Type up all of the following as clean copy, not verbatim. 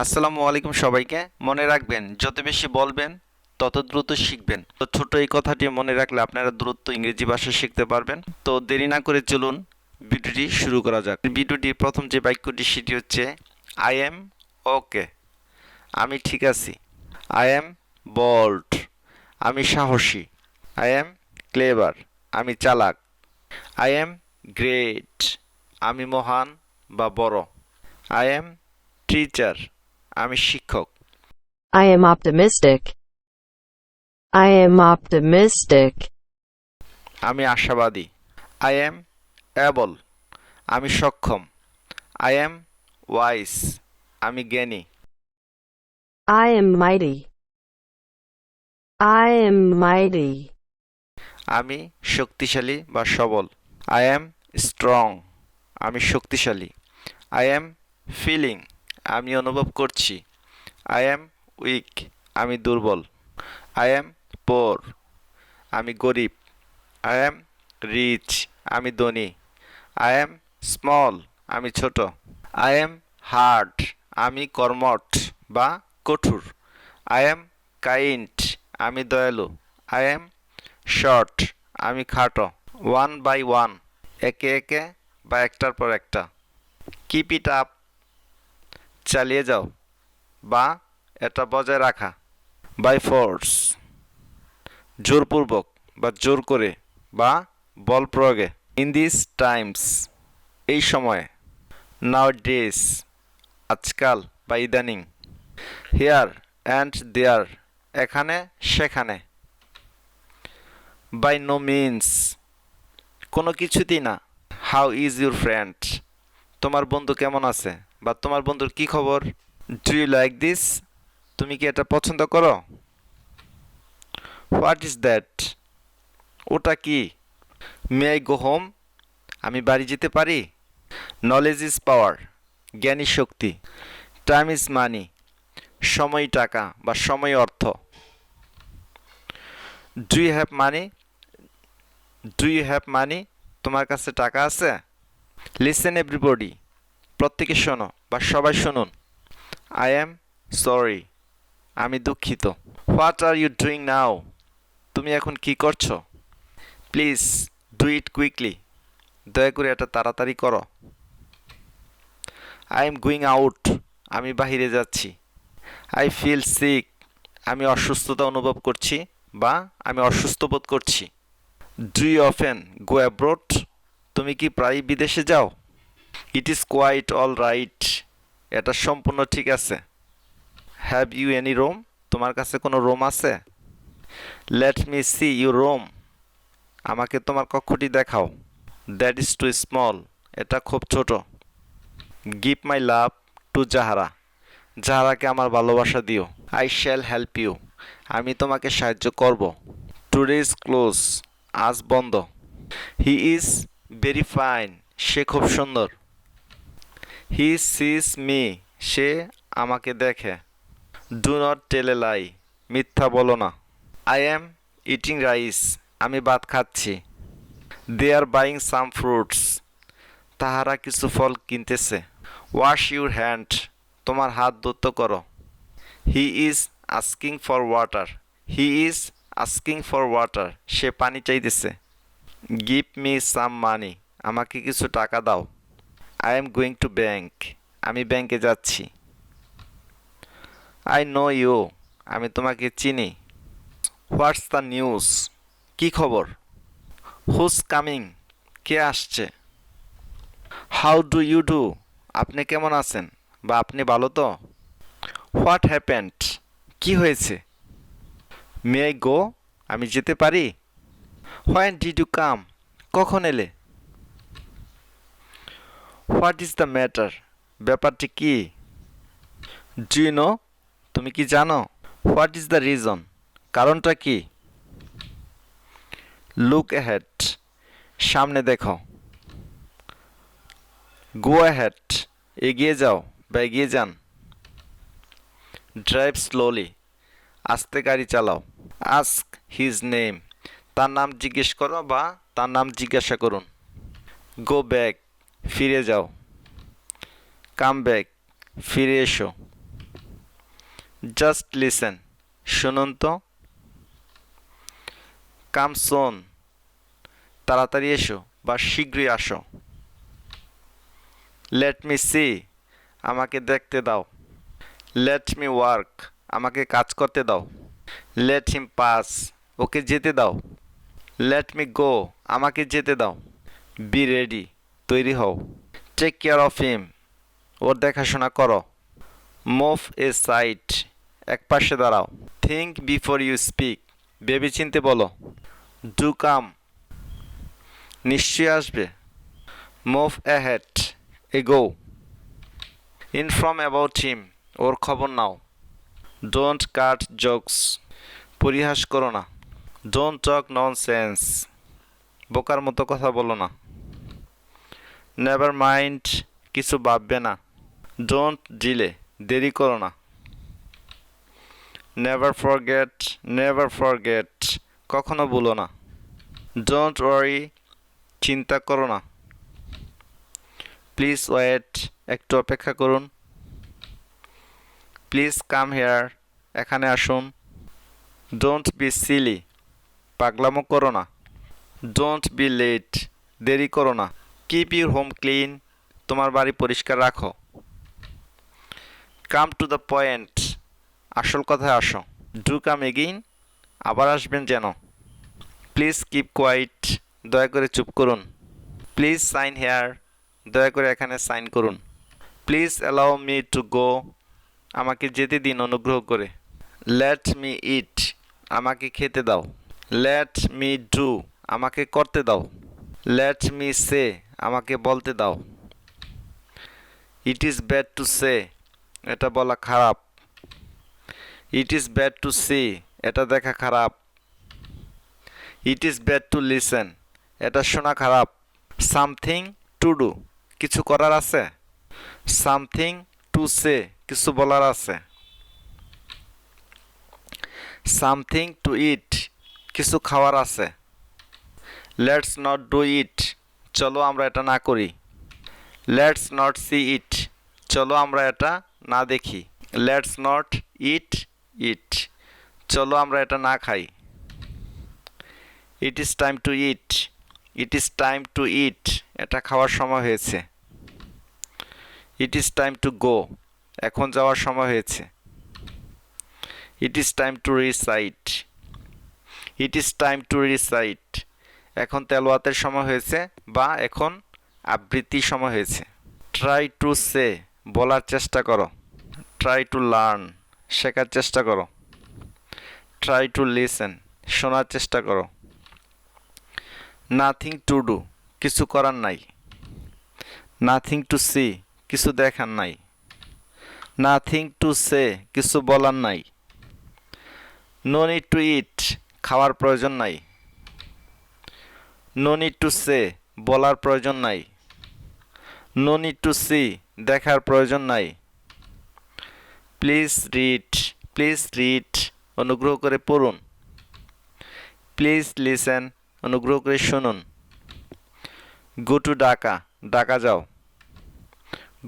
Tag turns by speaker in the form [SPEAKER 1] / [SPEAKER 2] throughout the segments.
[SPEAKER 1] আসসালামু আলাইকুম সবাইকে। মনে রাখবেন, যত বেশি বলবেন তত দ্রুত শিখবেন। তো ছোট এই কথাটি মনে রাখলে আপনারা দ্রুত ইংরেজি ভাষা শিখতে পারবেন। তো দেরি না করে চলুন ভিডিওটি শুরু করা যাক। ভিডিওটির প্রথম যে বাক্যটি সেটি হচ্ছে আই এম ওকে। আমি ঠিক আছি। I am bold. আমি সাহসী। I am clever. আমি চালাক। I am great. আমি মহান বা বড়। I am teacher. আমি শিক্ষক।
[SPEAKER 2] I am optimistic. I am optimistic.
[SPEAKER 1] আমি আশাবাদী। I am able. আমি সক্ষম। I am wise. আমি জ্ঞানী।
[SPEAKER 2] I am mighty. I am mighty.
[SPEAKER 1] আমি শক্তিশালী বা সবল। I am strong. আমি শক্তিশালী। I am feeling. আমি অনুভব করছি। I am weak. আমি দুর্বল। I am poor. আমি গরিব। I am rich. আমি ধনী। I am small. আমি ছোট। I am hard. আমি কর্মঠ বা কঠোর। I am kind. আমি দয়ালু। I am short. আমি খাটো। One by one. একে একে বা একটার পর একটা। Keep it up. চালিয়ে যাও বা এটা বজায় রাখা। By force. জোরপূর্বক বা জোর করে বা বল প্রয়োগে। In this times. এই সময়ে। Nowadays. আজকাল বা ইদানিং। Here and there. এখানে সেখানে। By no means. কোনো কিছুতেই না। How is your friend. তোমার বন্ধু কেমন আছে বা তোমার বন্ধুর কি খবর। Do you like this. তুমি কি এটা পছন্দ করো। What is that. ওটা কি। May I go home. আমি বাড়ি যেতে পারি। Knowledge is power. জ্ঞানী শক্তি। Time is money. সময় টাকা বা সময় অর্থ। Do you have money. Do you have money. তোমার কাছে টাকা আছে। Listen everybody. প্রত্যেকে শোনো বা সবাই শুনুন। I am sorry. আমি দুঃখিত। What are you doing now. তুমি এখন কি করছো। Please do it quickly. দয়া করে এটা তাড়াতাড়ি করো। I am going out. আমি বাহিরে যাচ্ছি। I feel sick. আমি অসুস্থতা অনুভব করছি বা আমি অসুস্থ বোধ করছি। Do you often go abroad. তুমি কি প্রায়ই বিদেশে যাও। It is quite all right. এটা সম্পূর্ণ ঠিক আছে। Have you any room. তোমার কাছে কোনো রোম আছে। Let me see you room. আমাকে তোমার কক্ষটি দেখাও। That is too small. এটা খুব ছোট। Give my love to জাহারা। জাহারাকে আমার ভালোবাসা দিও। I shall help you. আমি তোমাকে সাহায্য করব। Today is close. আজ বন্ধ। He is very fine. সে খুব সুন্দর। He sees me. সে আমাকে দেখে। Do not tell a lie. মিথ্যা বলো না। I am eating rice. আমি ভাত খাচ্ছি। They are buying some fruits. তাহারা কিছু ফল কিনতেছে। Wash your hand. তোমার হাত ধুত করো। He is asking for water. He is asking for water. সে পানি চাইতেছে। Give me some money. আমাকে কিছু টাকা দাও। I am going to bank. আমি ব্যাংকে যাচ্ছি। I know you. আমি তোমাকে চিনি। What's the news. কি খবর। Who's coming. কে আসছে। How do you do. আপনি কেমন আছেন বা আপনি ভালো তো। What happened. কি হয়েছে। May I go. আমি যেতে পারি। When did you come. কখন এলে। What is the matter. ব্যাপারটি কি। Do you know. তুমি কি জানো। What is the reason. কারণটা কি। Look ahead. সামনে দেখো। Go ahead. এগিয়ে যাও বা এগিয়ে যান। Drive slowly. আস্তে গাড়ি চালাও। Ask his name. তার নাম জিজ্ঞেস করো বা তার নাম জিজ্ঞাসা করুন। Go back. ফিরে যাও। Come back. ফিরে এসো। জাস্ট লিসেন, শুনুন তো। কাম সোন, তাড়াতাড়ি এসো বা শীঘ্রই আসো। লেট মি সি, আমাকে দেখতে দাও। লেট মি ওয়ার্ক, আমাকে কাজ করতে দাও। লেট হিম পাস, ওকে যেতে দাও। লেট মি গো, আমাকে যেতে দাও। বি রেডি, তৈরি হও। টেক কেয়ার অফ হিম, ওর দেখাশোনা করো। মুভ এ সাইড, এক পাশে দাঁড়াও। থিঙ্ক বিফোর ইউ স্পিক, ভেবেচিন্তে বলো। ডু কাম, নিশ্চয়ই আসবে। মুভ অ্যাহেড, এগো। ইনফর্ম অ্যাবাউট হিম, ওর খবর নাও। ডোন্ট কাট জোকস, পরিহাস করো না। ডোন্ট টক ননসেন্স, বোকার মতো কথা বলো না। নেভার মাইন্ড, কিছু ভাববে না। ডোন্ট ডিলে, দেরি করো না। নেভার ফরগেট, কখনো ভুলো না। ডোন্ট ওয়ারি, চিন্তা করো না। প্লিজ ওয়েট, একটু অপেক্ষা করুন। প্লিজ কাম হেয়ার, এখানে আসুন। ডোন্ট বি সিলি, পাগলামো করো না। ডোন্ট বি লেট, দেরি করো না। কিপ ইউর হোম ক্লিন, তোমার বাড়ি পরিষ্কার রাখো। কাম টু দ্য পয়েন্ট, আসল কথায় আসো। ডু কাম এগেইন, আবার আসবেন যেন। প্লিজ কিপ কোয়াইট, দয়া করে চুপ করুন। প্লিজ সাইন হেয়ার, দয়া করে এখানে সাইন করুন। Please allow me to go, আমাকে যেতে দিন অনুগ্রহ করে। লেট মি ইট, আমাকে খেতে দাও। লেট মি ডু, আমাকে করতে দাও। লেট মি সে, আমাকে বলতে দাও। It is bad to say, এটা বলা খারাপ। It is bad to see, এটা দেখা খারাপ। It is bad to listen, এটা শোনা খারাপ। সামথিং টু ডু, কিছু করার আছে। সামথিং টু সে, কিছু বলার আছে। সামথিং টু ইট, কিছু খাওয়ার আছে। লেটস নট ডু ইট, চলো আমরা এটা না করি। লেটস নট সি ইট, চলো আমরা এটা না দেখি। লেটস নট ইট ইট, চলো আমরা এটা না খাই। It is time to eat, it is time to eat, এটা খাওয়ার সময় হয়েছে। It is time to go, এখন যাওয়ার সময় হয়েছে। It is time to recite, it is time to recite, এখন তেলাওয়াতের সময় হয়েছে বা এখন আবৃত্তির সময় হয়েছে। ট্রাই টু সে, বলার চেষ্টা করো। ট্রাই টু লার্ন, শেখার চেষ্টা করো। ট্রাই টু লিসেন, শোনার চেষ্টা করো। নাথিং টু ডু, কিছু করার নাই। নাথিং টু সি, কিছু দেখার নাই। নাথিং টু সে, কিছু বলার নাই। নো নিড টু ইট, খাওয়ার প্রয়োজন নাই। নো নিড টু সে, বলার প্রয়োজন নাই। নো নিড টু সি, দেখার প্রয়োজন নাই। প্লিজ রিড, অনুগ্রহ করে পড়ুন। প্লিজ লিসেন, অনুগ্রহ করে শুনুন। গো টু ঢাকা, ঢাকা যাও।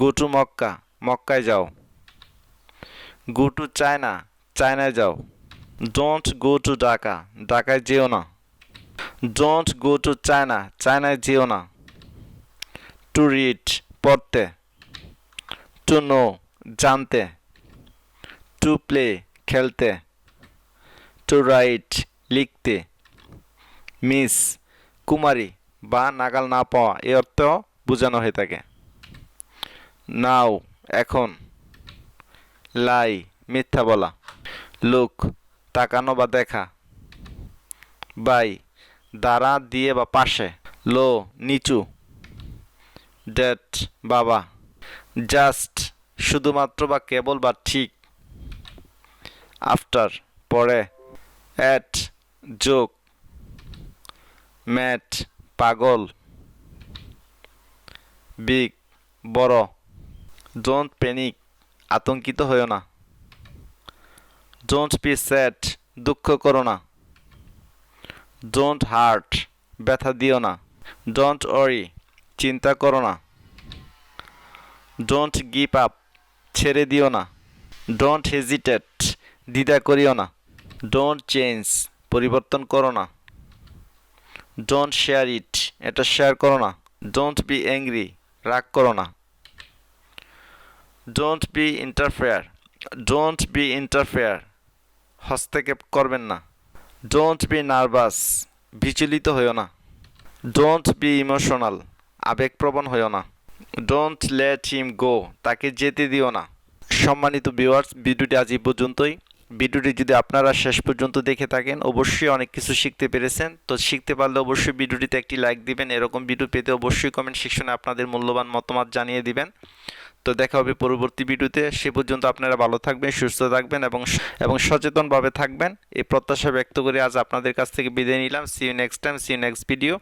[SPEAKER 1] গো টু মক্কা, মক্কায় যাও। গো টু চায়না, চায়নায় যাও। ডোন্ট গো টু ঢাকা, ঢাকায় যেও না। ডোন্ট গো টু চায়না, চায়নায় যেও না। টু রিড, পড়তে। টু নো, জানতে। টু প্লে, খেলতে। টু রাইট, লিখতে। মিস, কুমারী বা নাগাল না পাওয়া, এ অর্থ বোঝানো হয়ে থাকে। নাও, এখন। লাই, মিথ্যা বলা। লুক, তাকানো বা দেখা। বাই, দ্বারা দিয়ে বা পাশে। লো, নিচু। ডেট, বাবা। জাস্ট, শুধুমাত্র বা কেবল বা ঠিক। আফটার, পরে। অ্যাট, যোগ। ম্যাট, পাগল। বিগ, বড়। ডোন্ট প্যানিক, আতঙ্কিত হইও না। ডোন্ট বি স্যাড, দুঃখ করো না। ডোন্ট হার্ট, ব্যথা দিও না। ডোন্ট ওয়ারি, চিন্তা করো না। ডোন্ট গিভ আপ, ছেড়ে দিও না। ডোন্ট হেজিটেট দ্বিধা করিও না। ডোন্ট চেঞ্জ পরিবর্তন করো না। ডোন্ট শেয়ার ইট এটা শেয়ার করো না। ডোন্ট বি অ্যাংরি রাগ করো না। ডোন্ট বি ইন্টারফেয়ার হস্তক্ষেপ করবেন না। ডোন্ট বি নার্ভাস বিচলিত হইও না। ডোন্ট বি ইমোশনাল আবেগপ্রবণ হইও না। ডোন্ট লেট হিম গো তাকে যেতে দিও না। সম্মানিত ভিউয়ার্স, ভিডিওটি আজ এই পর্যন্তই। ভিডিওটি যদি আপনারা শেষ পর্যন্ত দেখে থাকেন অবশ্যই অনেক কিছু শিখতে পেরেছেন। তো শিখতে পারলে অবশ্যই ভিডিওটিতে একটি লাইক দিবেন। এরকম ভিডিও পেতে অবশ্যই কমেন্ট সেকশনে আপনাদের মূল্যবান মতামত জানিয়ে দিবেন। তো দেখা হবে পরবর্তী ভিডিওতে। সে পর্যন্ত আপনারা ভালো থাকবেন, সুস্থ থাকবেন এবং সচেতনভাবে থাকবেন এই প্রত্যাশা ব্যক্ত করে আজ আপনাদের কাছ থেকে বিদায় নিলাম। See you next time, see you next video.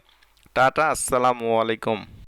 [SPEAKER 1] Tata, আসসালামু আলাইকুম।